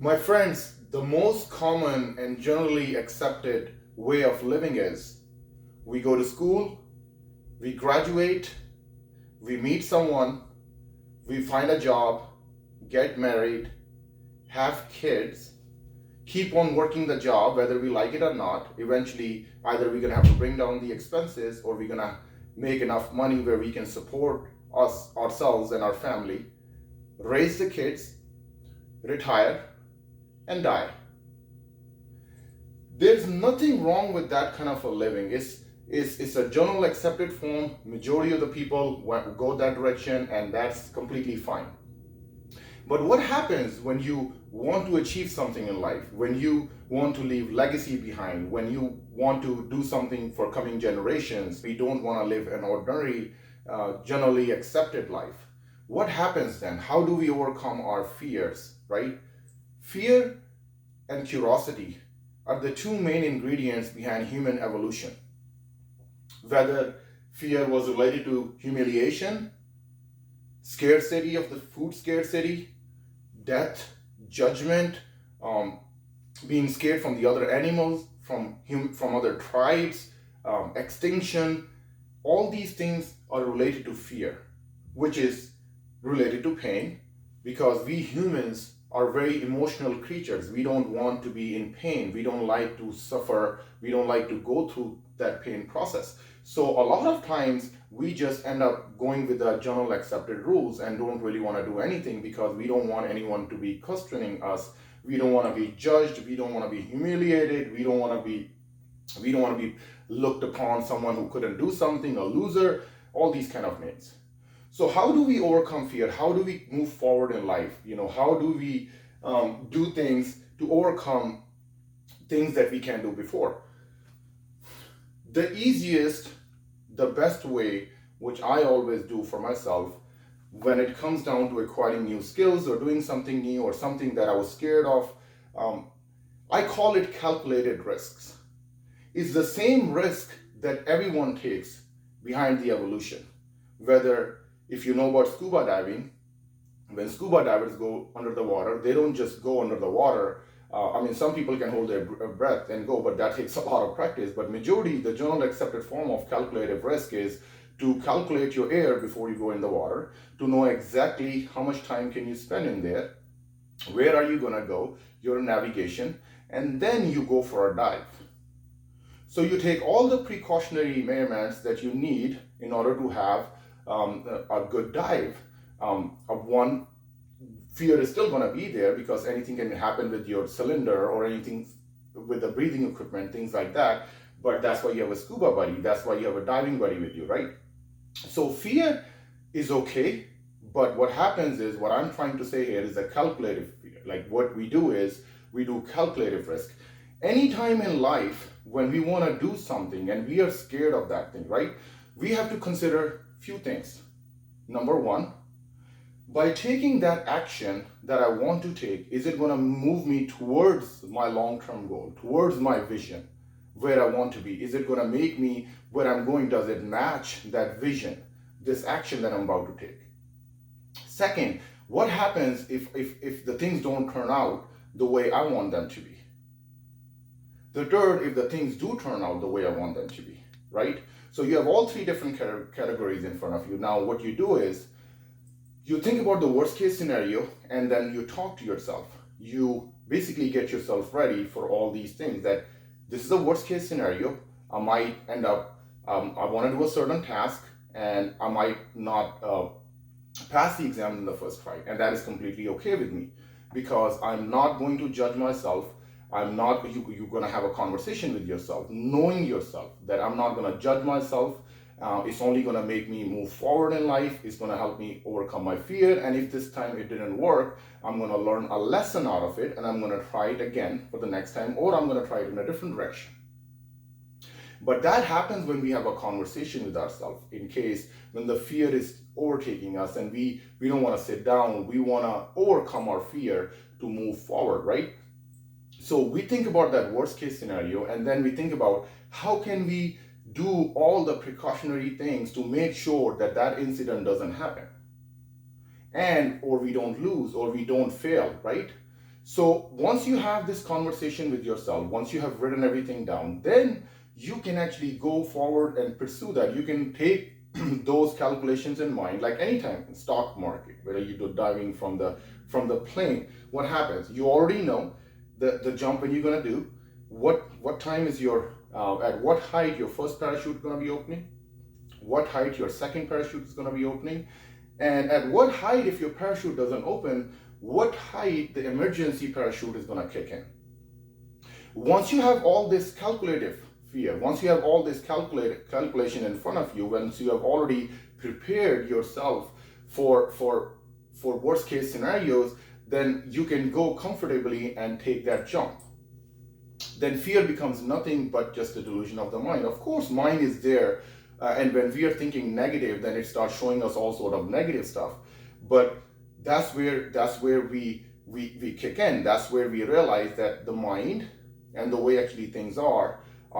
My friends, the most common and generally accepted way of living is we go to school, we graduate, we meet someone, we find a job, get married, have kids, keep on working the job whether we like it or not. Eventually, either we're gonna have to bring down the expenses or we're gonna make enough money where we can support ourselves and our family, raise the kids, retire, and die. There's nothing wrong with that kind of a living. It's a general accepted form. Majority of the people go that direction, and that's completely fine. But what happens when you want to achieve something in life, when you want to leave legacy behind, when you want to do something for coming generations? We don't want to live an ordinary, generally accepted life. What happens then? How do we overcome our fears, right? Fear and curiosity are the two main ingredients behind human evolution. Whether fear was related to humiliation, scarcity of the food scarcity, death, judgment, being scared from the other animals, from other tribes, extinction, all these things are related to fear, which is related to pain, because we humans are very emotional creatures. We don't want to be in pain. We don't like to suffer. We don't like to go through that pain process. So a lot of times we just end up going with the general accepted rules and don't really want to do anything because we don't want anyone to be questioning us. We don't want to be judged. We don't want to be humiliated. We don't want to be looked upon someone who couldn't do something, a loser, all these kind of names. So how do we overcome fear? How do we move forward in life? How do we do things to overcome things that we can't do before? The easiest, the best way, which I always do for myself, when it comes down to acquiring new skills or doing something new or something that I was scared of, I call it calculated risks. It's the same risk that everyone takes behind the evolution. Whether, if you know about scuba diving, when scuba divers go under the water, they don't just go under the water. Some people can hold their breath and go, but that takes a lot of practice. But majority, the general accepted form of calculative risk is to calculate your air before you go in the water, to know exactly how much time can you spend in there, where are you gonna go, your navigation, and then you go for a dive. So you take all the precautionary measurements that you need in order to have a good dive. One, fear is still going to be there because anything can happen with your cylinder or anything with the breathing equipment, things like that. But that's why you have a scuba buddy. That's why you have a diving buddy with you, right? So fear is okay. But what happens is, what I'm trying to say here is a calculative fear. Like what we do is we do calculative risk. Anytime in life when we want to do something and we are scared of that thing, right? We have to consider few things. Number one, by taking that action that I want to take, is it going to move me towards my long-term goal, towards my vision, where I want to be? Is it going to make me where I'm going? Does it match that vision, this action that I'm about to take? Second, what happens if the things don't turn out the way I want them to be? The third, if the things do turn out the way I want them to be, right? So you have all three different categories in front of you. Now, what you do is you think about the worst case scenario and then you talk to yourself. You basically get yourself ready for all these things, that this is the worst case scenario. I might end up, I want to do a certain task and I might not pass the exam in the first try. And that is completely okay with me because I'm not going to judge myself. You're going to have a conversation with yourself, knowing yourself, that I'm not going to judge myself. It's only going to make me move forward in life. It's going to help me overcome my fear. And if this time it didn't work, I'm going to learn a lesson out of it and I'm going to try it again for the next time, or I'm going to try it in a different direction. But that happens when we have a conversation with ourselves, in case when the fear is overtaking us and we don't want to sit down, we want to overcome our fear to move forward, right? So we think about that worst case scenario and then we think about how can we do all the precautionary things to make sure that that incident doesn't happen, and or we don't lose or we don't fail, right? So once you have this conversation with yourself, once you have written everything down, then you can actually go forward and pursue that. You can take those calculations in mind, like anytime in stock market, whether you do diving from the plane. What happens? You already know the jump when you're gonna do. What time is your at what height your first parachute is gonna be opening? What height your second parachute is gonna be opening? And at what height, if your parachute doesn't open, what height the emergency parachute is gonna kick in? Once you have all this calculative fear, once you have all this calculation in front of you, once you have already prepared yourself for worst case scenarios, then you can go comfortably and take that jump. Then fear becomes nothing but just a delusion of the mind. Of course, mind is there, and when we are thinking negative, then it starts showing us all sort of negative stuff. But that's where we kick in. That's where we realize that the mind and the way actually things are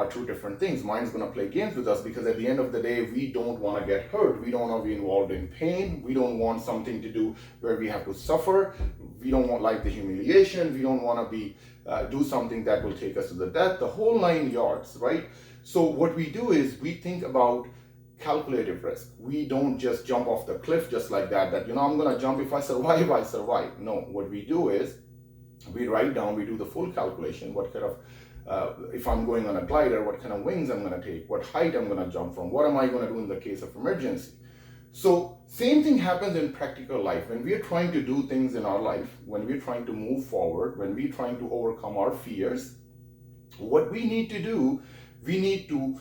two different things. Mind's going to play games with us because at the end of the day, we don't want to get hurt. We don't want to be involved in pain. We don't want something to do where we have to suffer. We don't want like the humiliation. We don't want to be do something that will take us to the death, the whole 9 yards, right? So what we do is we think about calculative risk. We don't just jump off the cliff just like that, I'm going to jump. If I survive, I survive. No, what we do is we write down, we do the full calculation. What kind of if I'm going on a glider, what kind of wings I'm going to take, what height I'm going to jump from, what am I going to do in the case of emergency. So same thing happens in practical life. When we are trying to do things in our life, when we're trying to move forward, when we're trying to overcome our fears, what we need to do, we need to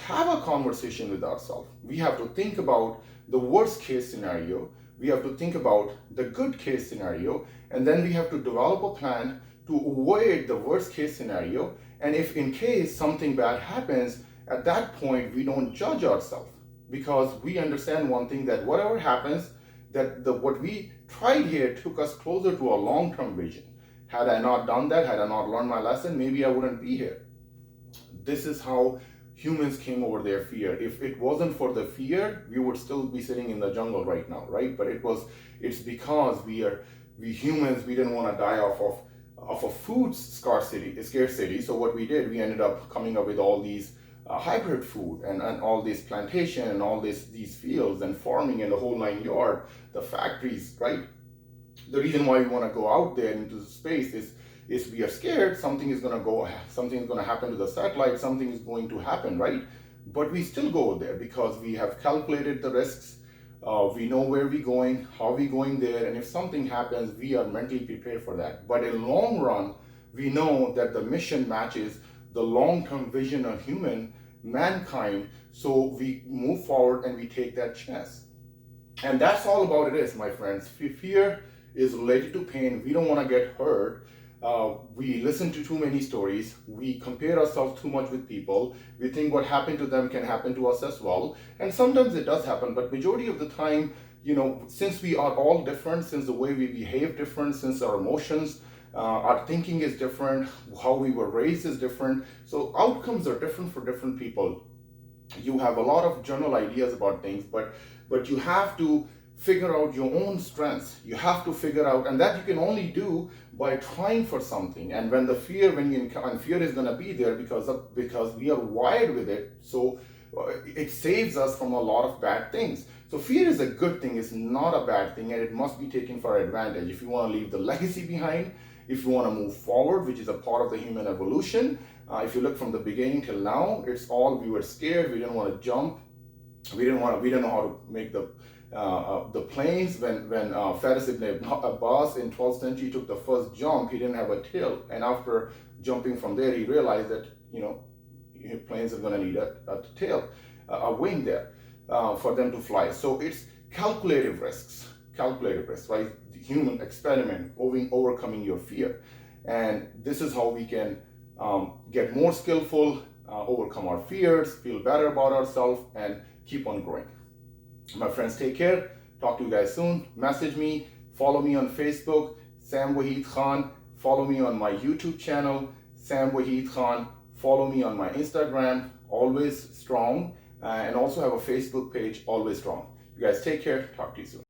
have a conversation with ourselves. We have to think about the worst case scenario. We have to think about the good case scenario, and then we have to develop a plan to avoid the worst case scenario. And if in case something bad happens, at that point, we don't judge ourselves because we understand one thing, that whatever happens, that what we tried here took us closer to a long-term vision. Had I not done that, had I not learned my lesson, maybe I wouldn't be here. This is how humans came over their fear. If it wasn't for the fear, we would still be sitting in the jungle right now, right? But it's because we humans, we didn't want to die off of food scarcity. So what we did, we ended up coming up with all these hybrid food and all this plantation and all these fields and farming and the whole 9 yard, the factories, right? The reason why we want to go out there into the space is we are scared something is going to happen to the satellite, something is going to happen, right? But we still go there because we have calculated the risks. We know where we're going, how we're going there, and if something happens, we are mentally prepared for that. But in long run, we know that the mission matches the long-term vision of mankind, so we move forward and we take that chance. And that's all about it is, my friends. Fear is related to pain. We don't want to get hurt. We listen to too many stories. We compare ourselves too much with people. We think what happened to them can happen to us as well. And sometimes it does happen, but majority of the time, since we are all different, since the way we behave different, since our emotions, our thinking is different, how we were raised is different. So outcomes are different for different people. You have a lot of general ideas about things, but you have to figure out your own strengths. You have to figure out, and that you can only do by trying for something. And when fear is going to be there because we are wired with it, so it saves us from a lot of bad things. So fear is a good thing, it's not a bad thing, and it must be taken for advantage. If you want to leave the legacy behind, if you want to move forward, which is a part of the human evolution, if you look from the beginning till now, it's all we were scared, we didn't want to jump, we didn't know how to make the planes. When Faris ibn Abbas in 12th century took the first jump, he didn't have a tail, and after jumping from there, he realized that planes are going to need a tail, a wing there for them to fly. So it's calculative risks, right? The human experiment, overcoming your fear, and this is how we can get more skillful, overcome our fears, feel better about ourselves, and keep on growing. My friends, take care. Talk to you guys soon. Message me, follow me on Facebook, Sam Wahid Khan. Follow me on my YouTube channel, Sam Wahid Khan. Follow me on my Instagram, Always Strong, and also have a Facebook page, Always Strong. You guys take care. Talk to you soon.